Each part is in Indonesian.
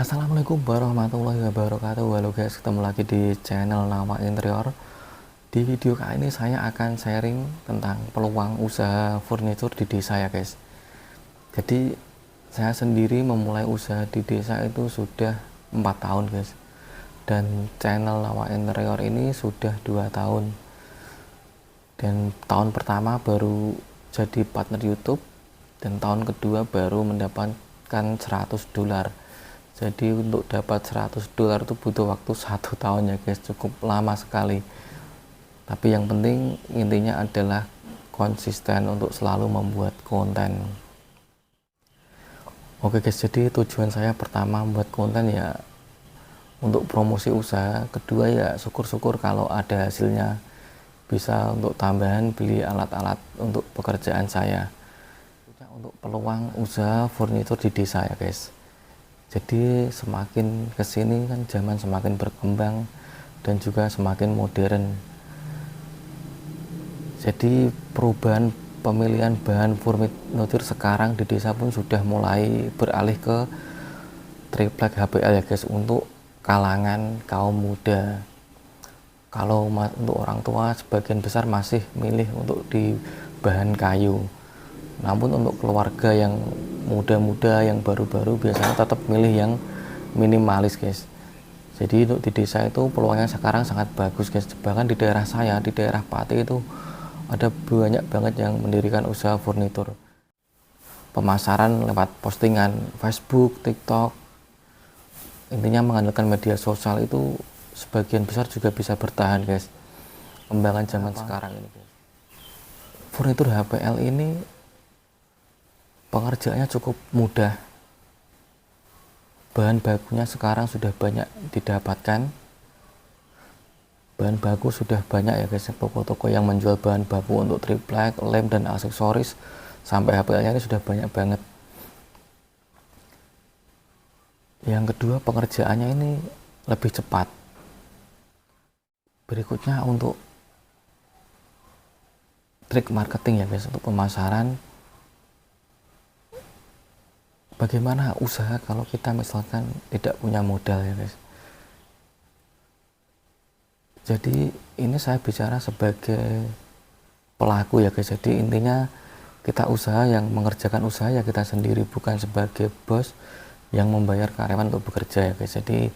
Assalamualaikum warahmatullahi wabarakatuh. Halo guys, ketemu lagi di channel Nama Interior. Di video kali ini saya akan sharing tentang peluang usaha furnitur di desa ya guys. Jadi saya sendiri memulai usaha di desa itu sudah 4 tahun guys. Dan channel Nama Interior ini sudah 2 tahun. Dan tahun pertama baru jadi partner YouTube, dan tahun kedua baru mendapatkan $100. Jadi untuk dapat $100 itu butuh waktu 1 tahun ya guys, cukup lama sekali. Tapi yang penting intinya adalah konsisten untuk selalu membuat konten. Oke guys, jadi tujuan saya pertama membuat konten ya untuk promosi usaha, kedua ya syukur-syukur kalau ada hasilnya, bisa untuk tambahan beli alat-alat untuk pekerjaan saya. Untuk peluang usaha furnitur di desa ya guys. Jadi semakin kesini kan zaman semakin berkembang dan juga semakin modern. Jadi perubahan pemilihan bahan furnitur sekarang di desa pun sudah mulai beralih ke triplek HPL ya guys, untuk kalangan kaum muda. Kalau untuk orang tua sebagian besar masih milih untuk di bahan kayu. Namun untuk keluarga yang muda-muda, yang baru-baru, biasanya tetap milih yang minimalis guys. Jadi untuk di desa itu peluangnya sekarang sangat bagus guys. Bahkan di daerah saya, di daerah Pati itu ada banyak banget yang mendirikan usaha furnitur. Pemasaran lewat postingan Facebook, TikTok, intinya mengandalkan media sosial itu sebagian besar juga bisa bertahan guys. Kembangan zaman sekarang ini guys. Furnitur HPL ini pengerjaannya cukup mudah. Bahan bakunya sekarang sudah banyak didapatkan. Bahan baku sudah banyak ya guys, toko-toko yang menjual bahan baku untuk triplek, lem dan aksesoris sampai HPL-nya ini sudah banyak banget. Yang kedua, pengerjaannya ini lebih cepat. Berikutnya untuk trik marketing ya guys, untuk pemasaran. Bagaimana usaha kalau kita misalkan tidak punya modal ya guys. Jadi ini saya bicara sebagai pelaku ya guys. Jadi intinya kita usaha, yang mengerjakan usaha ya kita sendiri, bukan sebagai bos yang membayar karyawan untuk bekerja ya guys. Jadi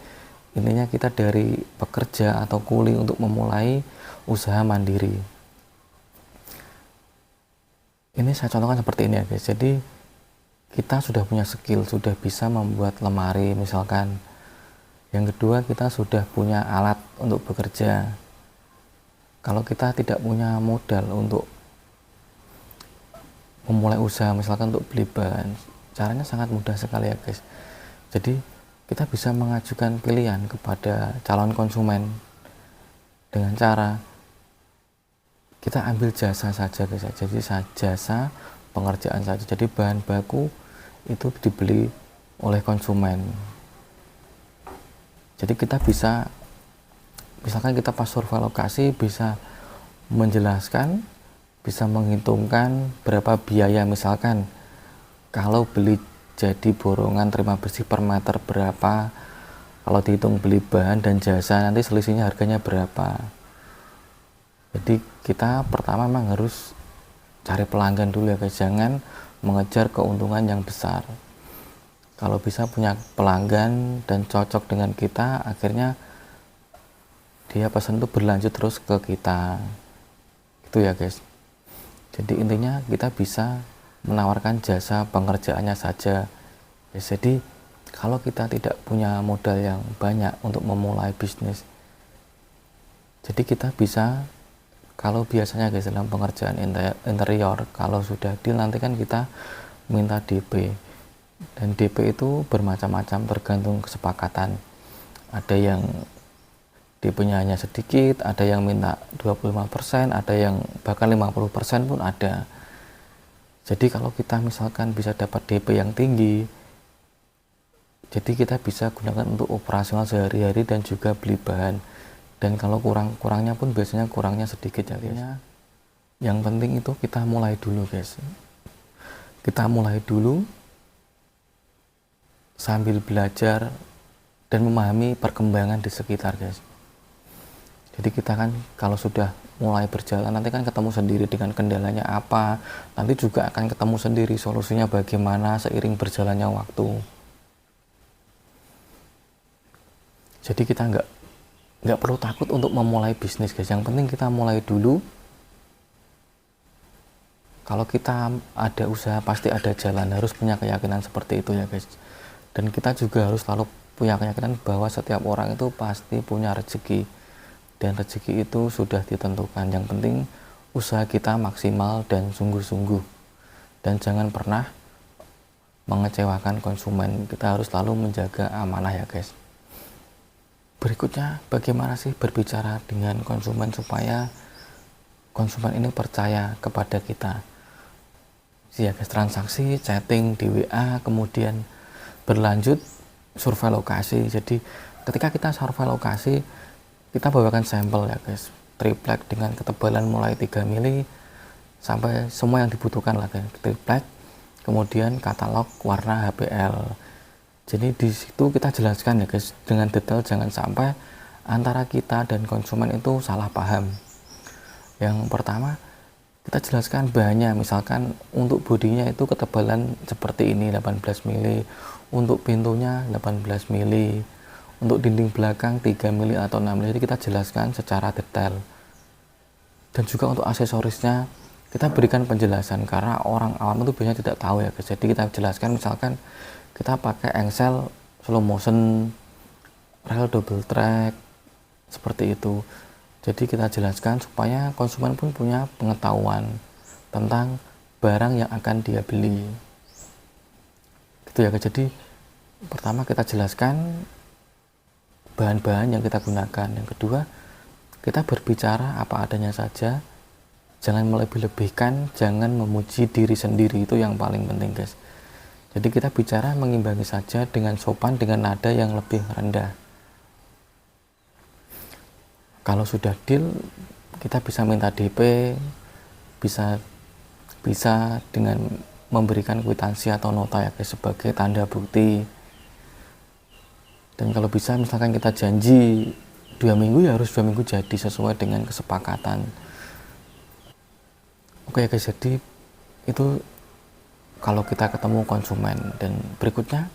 intinya kita dari pekerja atau kuli untuk memulai usaha mandiri. Ini saya contohkan seperti ini ya guys. Jadi kita sudah punya skill, sudah bisa membuat lemari misalkan. Yang kedua, kita sudah punya alat untuk bekerja. Kalau kita tidak punya modal untuk memulai usaha, misalkan untuk beli bahan, caranya sangat mudah sekali ya guys. Jadi kita bisa mengajukan pilihan kepada calon konsumen dengan cara kita ambil jasa saja guys. Jadi jasa pengerjaan saja. Jadi bahan baku itu dibeli oleh konsumen. Jadi kita bisa, misalkan kita pas survei lokasi, bisa menjelaskan, bisa menghitungkan berapa biaya. Misalkan kalau beli jadi borongan terima bersih per meter berapa, kalau dihitung beli bahan dan jasa nanti selisihnya harganya berapa. Jadi kita pertama memang harus cari pelanggan dulu ya guys, jangan mengejar keuntungan yang besar. Kalau bisa punya pelanggan dan cocok dengan kita, akhirnya dia pesan itu berlanjut terus ke kita, itu ya guys. Jadi intinya kita bisa menawarkan jasa pengerjaannya saja ya. Jadi kalau kita tidak punya modal yang banyak untuk memulai bisnis, jadi kita bisa, kalau biasanya guys dalam pengerjaan interior, kalau sudah deal nanti kan kita minta DP. Dan DP itu bermacam-macam tergantung kesepakatan. Ada yang DP-nya hanya sedikit, ada yang minta 25%, ada yang bahkan 50% pun ada. Jadi kalau kita misalkan bisa dapat DP yang tinggi, jadi kita bisa gunakan untuk operasional sehari-hari dan juga beli bahan. Dan kalau kurangnya pun biasanya kurangnya sedikit ya guys. Yang penting itu kita mulai dulu guys. Kita mulai dulu sambil belajar dan memahami perkembangan di sekitar, guys. Jadi kita kan kalau sudah mulai berjalan nanti kan ketemu sendiri dengan kendalanya apa, nanti juga akan ketemu sendiri solusinya bagaimana seiring berjalannya waktu. Jadi kita nggak perlu takut untuk memulai bisnis, guys. Yang penting kita mulai dulu. Kalau kita ada usaha pasti ada jalan, harus punya keyakinan seperti itu ya, guys. Dan kita juga harus selalu punya keyakinan bahwa setiap orang itu pasti punya rezeki, dan rezeki itu sudah ditentukan. Yang penting usaha kita maksimal dan sungguh-sungguh, dan jangan pernah mengecewakan konsumen. Kita harus selalu menjaga amanah ya, guys. Berikutnya, bagaimana sih berbicara dengan konsumen supaya konsumen ini percaya kepada kita? Ya guys, transaksi, chatting di WA, kemudian berlanjut survei lokasi. Jadi ketika kita survei lokasi, kita bawakan sampel ya guys, triplek dengan ketebalan mulai 3 mili sampai semua yang dibutuhkan lah guys, triplek, kemudian katalog warna HPL. Jadi di situ kita jelaskan ya guys dengan detail, jangan sampai antara kita dan konsumen itu salah paham. Yang pertama, kita jelaskan bahannya, misalkan untuk bodinya itu ketebalan seperti ini 18 mili, untuk pintunya 18 mili, untuk dinding belakang 3 mili atau 6 mili. Jadi kita jelaskan secara detail. Dan juga untuk aksesorisnya kita berikan penjelasan, karena orang awam itu biasanya tidak tahu ya guys. Jadi kita jelaskan, misalkan kita pakai engsel slow motion, rel double track, seperti itu. Jadi kita jelaskan supaya konsumen pun punya pengetahuan tentang barang yang akan dia beli. Gitu ya guys. Jadi pertama kita jelaskan bahan-bahan yang kita gunakan. Yang kedua, kita berbicara apa adanya saja. Jangan melebih-lebihkan, jangan memuji diri sendiri, itu yang paling penting guys. Jadi kita bicara mengimbangi saja dengan sopan, dengan nada yang lebih rendah. Kalau sudah deal, kita bisa minta DP, bisa dengan memberikan kwitansi atau nota ya guys, sebagai tanda bukti. Dan kalau bisa, misalkan kita janji 2 minggu, ya harus 2 minggu jadi sesuai dengan kesepakatan. Oke ya guys, jadi itu kalau kita ketemu konsumen. Dan berikutnya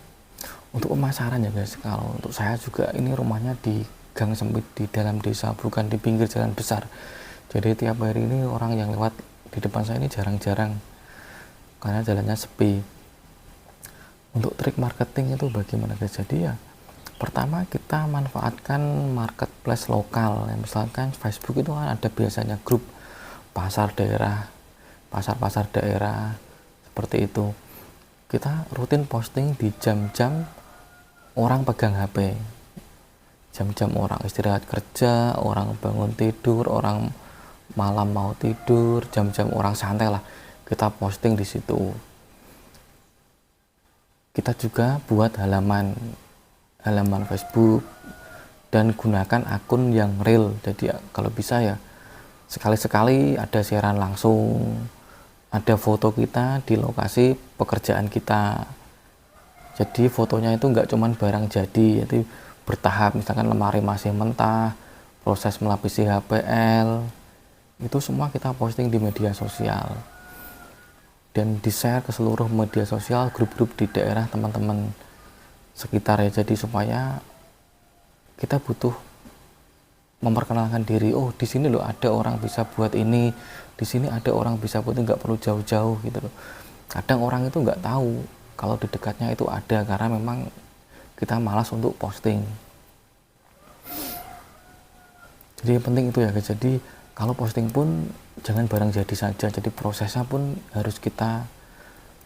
untuk pemasaran ya guys, kalau untuk saya juga ini rumahnya di gang sempit di dalam desa, bukan di pinggir jalan besar. Jadi tiap hari ini orang yang lewat di depan saya ini jarang-jarang, karena jalannya sepi. Untuk trik marketing itu bagaimana guys? Jadi ya pertama kita manfaatkan marketplace lokal ya, misalkan Facebook itu kan ada biasanya grup pasar daerah, pasar-pasar daerah seperti itu. Kita rutin posting di jam-jam orang pegang HP, jam-jam orang istirahat kerja, orang bangun tidur, orang malam mau tidur, jam-jam orang santai lah, kita posting di situ. Kita juga buat halaman Facebook dan gunakan akun yang real. Jadi kalau bisa ya sekali-sekali ada siaran langsung, ada foto kita di lokasi pekerjaan kita. Jadi fotonya itu nggak cuman barang jadi, jadi bertahap, misalkan lemari masih mentah, proses melapisi HPL, itu semua kita posting di media sosial dan di share ke seluruh media sosial, grup-grup di daerah teman-teman sekitar ya. Jadi supaya kita butuh memperkenalkan diri, oh di sini loh ada orang bisa buat ini, di sini ada orang bisa buat ini, nggak perlu jauh-jauh gitu loh. Kadang orang itu nggak tahu kalau di dekatnya itu ada, karena memang kita malas untuk posting. Jadi yang penting itu ya guys. Jadi kalau posting pun jangan barang jadi saja, jadi prosesnya pun harus kita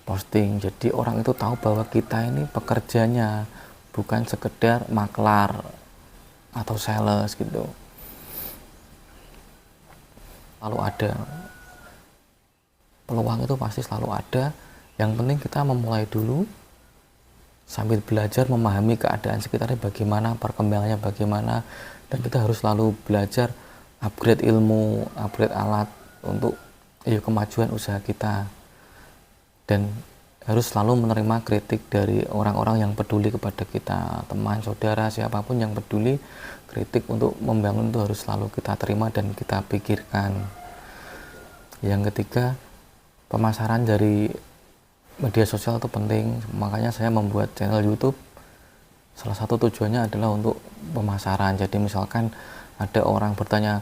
posting. Jadi orang itu tahu bahwa kita ini pekerjanya, bukan sekedar maklar atau sales gitu. Selalu ada peluang, itu pasti selalu ada. Yang penting kita memulai dulu sambil belajar memahami keadaan sekitarnya bagaimana, perkembangannya bagaimana, dan kita harus selalu belajar upgrade ilmu, upgrade alat untuk kemajuan usaha kita. Dan harus selalu menerima kritik dari orang-orang yang peduli kepada kita, teman, saudara, siapapun yang peduli. Kritik untuk membangun itu harus selalu kita terima dan kita pikirkan. Yang ketiga, pemasaran dari media sosial itu penting, makanya saya membuat channel YouTube. Salah satu tujuannya adalah untuk pemasaran. Jadi misalkan ada orang bertanya,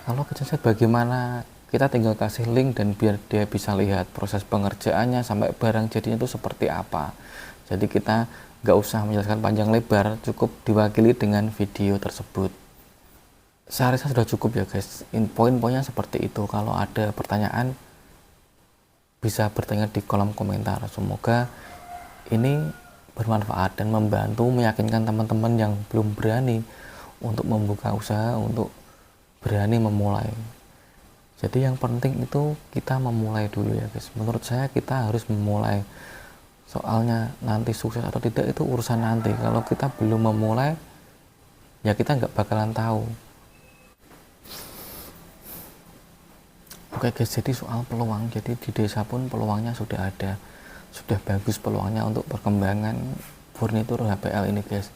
kalau kecenset bagaimana, kita tinggal kasih link dan biar dia bisa lihat proses pengerjaannya sampai barang jadinya itu seperti apa. Jadi kita nggak usah menjelaskan panjang lebar, cukup diwakili dengan video tersebut. Saya rasa sudah cukup ya guys, poin-poinnya seperti itu. Kalau ada pertanyaan bisa bertanya di kolom komentar. Semoga ini bermanfaat dan membantu meyakinkan teman-teman yang belum berani untuk membuka usaha, untuk berani memulai. Jadi yang penting itu kita memulai dulu ya guys. Menurut saya kita harus memulai. Soalnya nanti sukses atau tidak itu urusan nanti. Kalau kita belum memulai, ya kita nggak bakalan tahu. Oke guys, jadi soal peluang. Jadi di desa pun peluangnya sudah ada. Sudah bagus peluangnya untuk perkembangan furnitur HPL ini guys.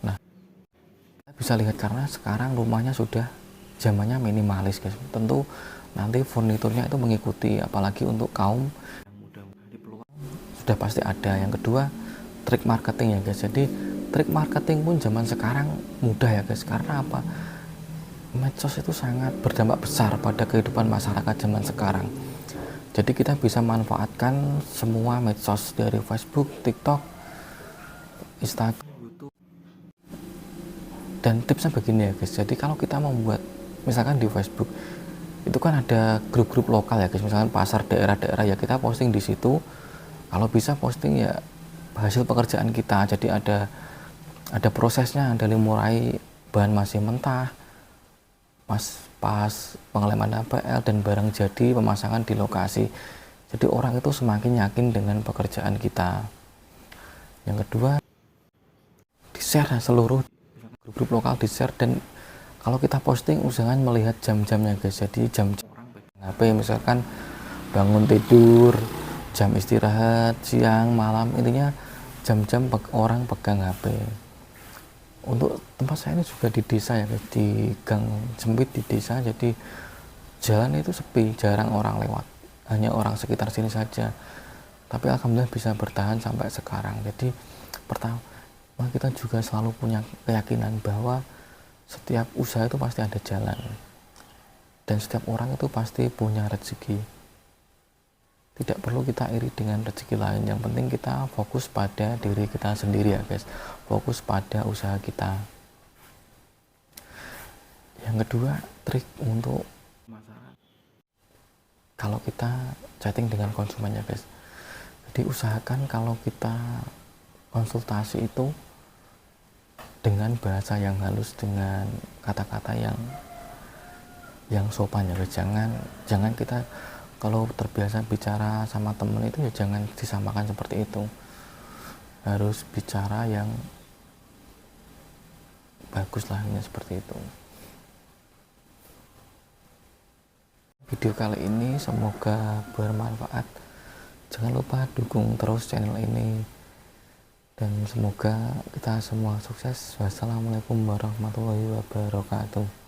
Nah, kita bisa lihat karena sekarang rumahnya sudah zamannya minimalis guys. Tentu nanti furniturnya itu mengikuti, apalagi untuk kaum yang muda-muda, di peluang sudah pasti ada. Yang kedua, trik marketing ya guys. Jadi trik marketing pun zaman sekarang mudah ya guys. Karena apa? Medsos itu sangat berdampak besar pada kehidupan masyarakat zaman sekarang. Jadi kita bisa manfaatkan semua medsos dari Facebook, TikTok, Instagram, YouTube. Dan tipsnya begini ya guys. Jadi kalau kita membuat, misalkan di Facebook itu kan ada grup-grup lokal ya guys, misalkan pasar daerah-daerah, ya kita posting di situ. Kalau bisa posting ya hasil pekerjaan kita, jadi ada prosesnya, dari mulai bahan masih mentah, pas pengeleman HPL dan barang jadi, pemasangan di lokasi. Jadi orang itu semakin yakin dengan pekerjaan kita. Yang kedua, di share seluruh grup-grup lokal, di share. Dan kalau kita posting usahakan melihat jam-jamnya guys. Jadi jam-jam orang pegang HP, misalkan bangun tidur, jam istirahat, siang, malam, intinya jam-jam orang pegang HP. Untuk tempat saya ini juga di desa ya guys, di gang sempit di desa, jadi jalan itu sepi, jarang orang lewat, hanya orang sekitar sini saja. Tapi alhamdulillah bisa bertahan sampai sekarang. Jadi pertama kita juga selalu punya keyakinan bahwa setiap usaha itu pasti ada jalan, dan setiap orang itu pasti punya rezeki. Tidak perlu kita iri dengan rezeki lain, yang penting kita fokus pada diri kita sendiri ya guys, fokus pada usaha kita. Yang kedua, trik untuk masyarakat, kalau kita chatting dengan konsumen ya guys, jadi usahakan kalau kita konsultasi itu dengan bahasa yang halus, dengan kata-kata yang sopan ya guys. Jangan kita kalau terbiasa bicara sama temen itu ya jangan disamakan seperti itu. Harus bicara yang bagus lah, ya seperti itu. Video kali ini semoga bermanfaat. Jangan lupa dukung terus channel ini, dan semoga kita semua sukses. Wassalamualaikum warahmatullahi wabarakatuh.